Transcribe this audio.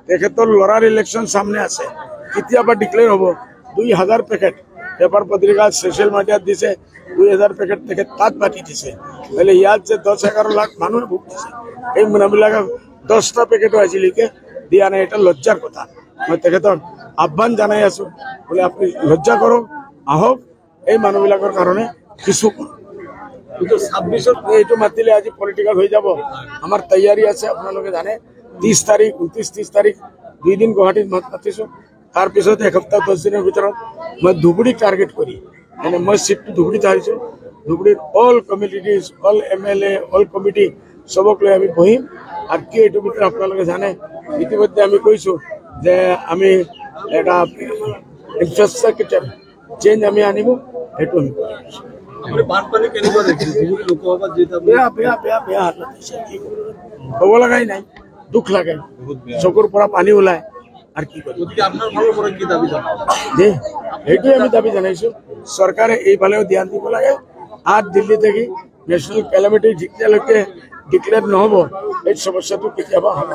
তেখেতৰ লৰাৰ ইলেকশন সামনে আছে কেতিয়াবা ডিক্লেয়াৰ হ'ব 2000 পেকেট পেপাৰ পত্ৰিকা সোশ্যাল মিডিয়াত দিছে 2000 পেকেট তেখেত তাত বাকি দিছে বলে ইয়াত যে 10-11 লাখ মানুহ ভোগ দিছে এই মানুহবিলাক 10টা পেকেটও আজিলৈকে দিয়া নাই এটা লজ্জাৰ কথা মই তেখেতক আহ্বান জনাই আছো বলে আপুনি লজ্জা কৰক আহক এই মানুহবিলাকৰ কাৰণে কিছু কিন্তু 26 এইটো মাতিলে আজি পলিটিক্যাল হৈ যাব আমাৰ তৈয়াৰী আছে আপোনালোকে জানে 30 তাৰিখ 29-30 তাৰিখ 2 দিন গুৱাহাটীত মাতিছো তাৰ পিছত এক সপ্তাহ 10 দিনৰ ভিতৰত মই ধুবুৰী টাৰ্গেট কৰি মানে মই সিটটো ধুবুৰীত আহিছো ধুবুৰীৰ all communities all MLA all committee সবক লৈ আমি বহিম আৰু কি এইটো ভিতৰত আপোনালোকে জানে ইতিমধ্যে আমি কৈছো যে আমি এটা ইনফ্ৰাষ্ট্ৰাকচাৰ চেঞ্জ আমি আনিব সেইটো আমি ক'ব লগাই নাই দুখ লাগে চকুৰ পৰা পানী ওলায় আৰ কি কৰি এইটোৱে আমি দাবী জানাইছো সরকারে এইফালেও ধ্যান দিব লাগে আর দিল্লি থেকে ন্যাশনাল ক্যালামিটি যেতিয়ালৈকে ডিক্লেয়ার নহব এই সমস্যাটো কেতিয়াবা হ'ব